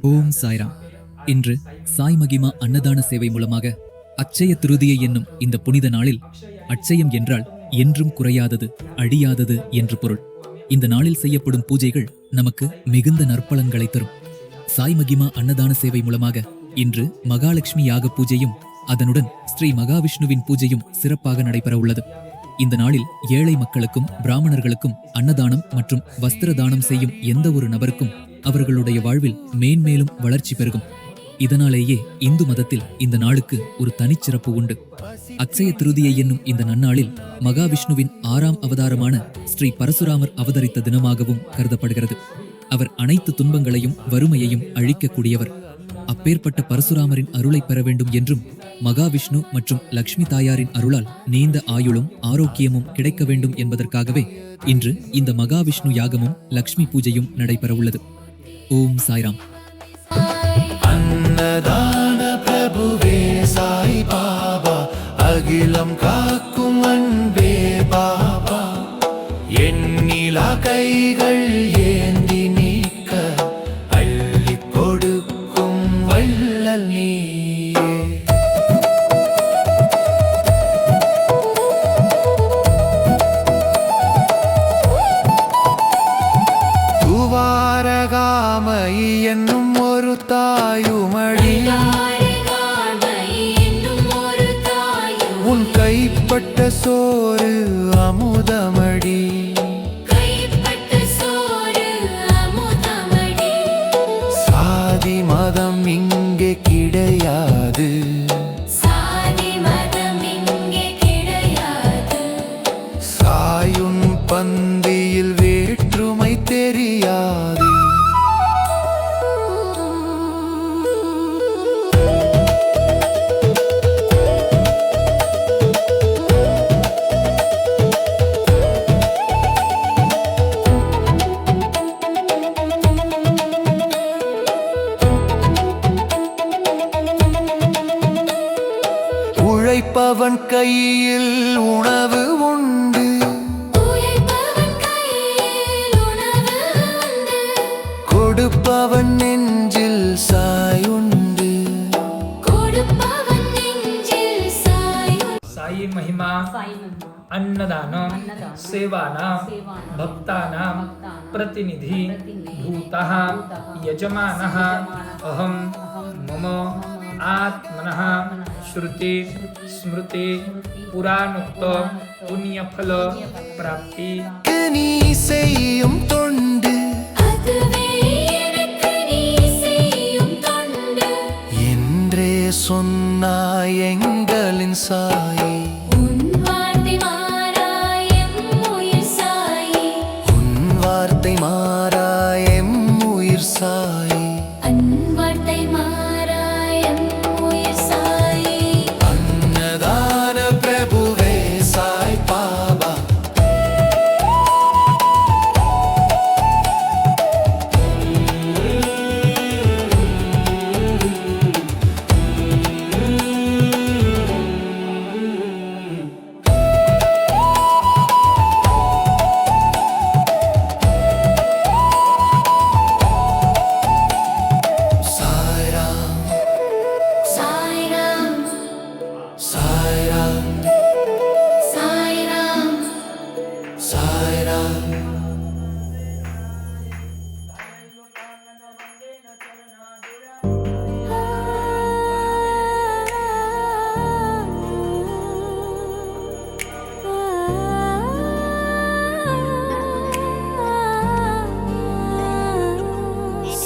ஓம் சாய்ராம். இன்று சாய் மகிமா அன்னதான சேவை மூலமாக அட்சய திருதியை என்னும் இந்த புனித நாளில், அட்சயம் என்றால் என்றும் குறையாதது, அழியாதது என்று பொருள். இந்த நாளில் செய்யப்படும் பூஜைகள் நமக்கு மிகுந்த நற்பலன்களை தரும். சாய் மகிமா அன்னதான சேவை மூலமாக இன்று மகாலட்சுமி யாக பூஜையும் அதனுடன் ஸ்ரீ மகாவிஷ்ணுவின் பூஜையும் சிறப்பாக நடைபெற உள்ளது. இந்த நாளில் ஏழை மக்களுக்கும் பிராமணர்களுக்கும் அன்னதானம் மற்றும் வஸ்திர தானம் செய்யும் எந்த ஒரு நபருக்கும் அவர்களுடைய வாழ்வில் மேன்மேலும் வளர்ச்சி பெருகும். இதனாலேயே இந்து மதத்தில் இந்த நாளுக்கு ஒரு தனிச்சிறப்பு உண்டு. அட்சய திருதியை என்னும் இந்த நன்னாளில் மகாவிஷ்ணுவின் 6ஆம் அவதாரமான ஸ்ரீ பரசுராமர் அவதரித்த தினமாகவும் கருதப்படுகிறது. அவர் அனைத்து துன்பங்களையும் வறுமையையும் அழிக்கக்கூடியவர். அப்பேற்பட்ட பரசுராமரின் அருளை பெற வேண்டும் என்றும் மகாவிஷ்ணு மற்றும் லக்ஷ்மி தாயாரின் அருளால் நீண்ட ஆயுளும் ஆரோக்கியமும் கிடைக்க வேண்டும் என்பதற்காகவே இன்று இந்த மகாவிஷ்ணு யாகமும் லக்ஷ்மி பூஜையும் நடைபெற உள்ளது. ஓம் சாய்ராம். அன்னதான பிரபுவே சாய் பாபா, அகிலம் காக்கும் அன்பே பாபா, எண்ணிலா கைகள் ஏந்தி நீக்க அள்ளி கொடுக்கும் வள்ளல் நீயே. துவாரகாமயி என்னும் ஒரு தாயுமடி, உன் கைப்பட்ட சோறு அமுதமடி, சாதி மதம் இங்கே கிடையாது, சாயுன் பந்தியில் வேற்றுமை தெரியாது. உழைப்பவன் கையில் உணவு உண்டு, கொடுப்பவன் நெஞ்சில் சாயுண்டு. साई महिमा अन्नदानं सेवानां भक्तानां प्रतिनिधि भूतः यजमानः अहं मम आत्मनः श्रुति स्मृति पुराणोक्त पुण्यफल प्राप्ति. நீ செய்யும் தொண்டு என்றே சொன்னாய் எங்களின் சாய், உன் வார்த்தை மாறாயம் உயிர் சாய். அன்னதான பிரபுவே சாய் பாபா,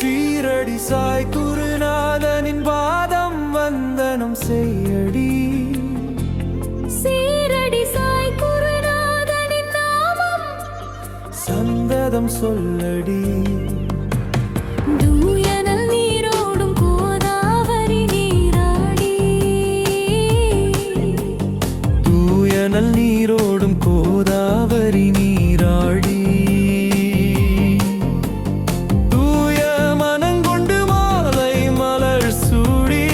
சீரடி சாய் குருநாதனின் பாதம் வந்தனம் செய்யடி, சீரடி சாய் குருநாதனின் நாமம் சந்ததம் சொல்லடி. தூயனல் நீரோடும் கோதாவரி நீராடி, தூயனல் நீரோடும் கோதாவரி நீராடி, தூய மனங்கொண்டு மாலை மலர் சூடி,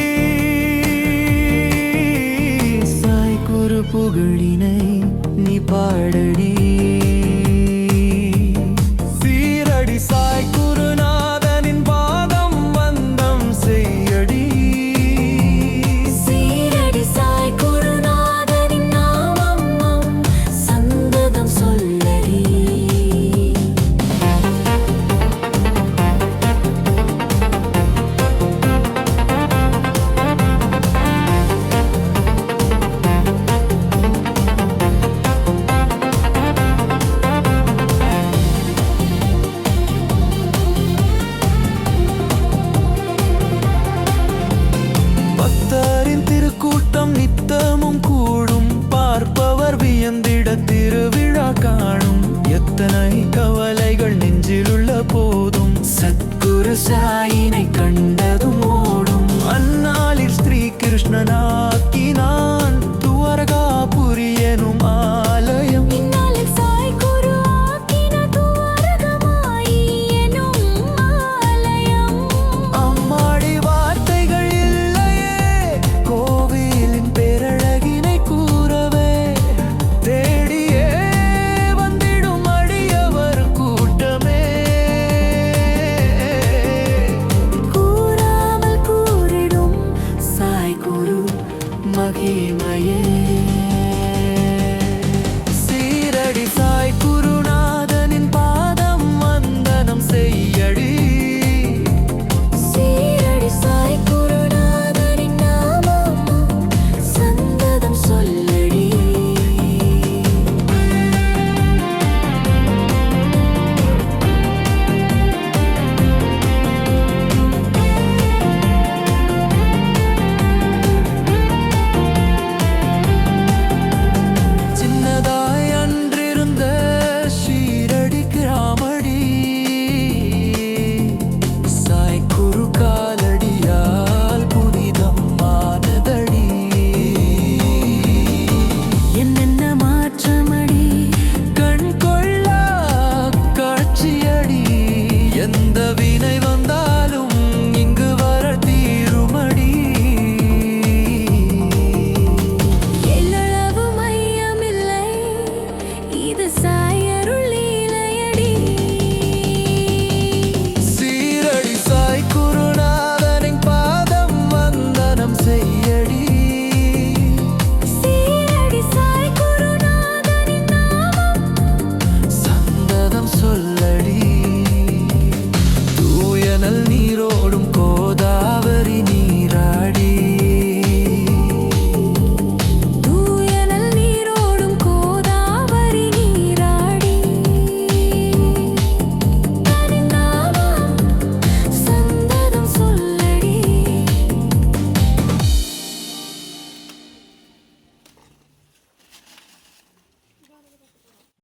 சாய் குரு புகழினை நீ பாடடி. சீரடி சாய் குருநாதனின் பாதம் வந்த சாயினை கண்டதும் ஓடும். அந்நாளில் ஸ்ரீ கிருஷ்ணனாக்கினான் துவரகாபுரி எனும் ஆலயம். இந்நாளில் சாய் குரு ஆக்கின துவாரகமாயி எனும் ஆலயம். அம்மாடி வார்த்தைகள் இல்லையே கோவிலின் பேரழகினை கூறவே, தேடியே வந்திடும் அடியவர் கூட்டமே. கூறாமல் கூறிடும் சாய் குரு மகிமையே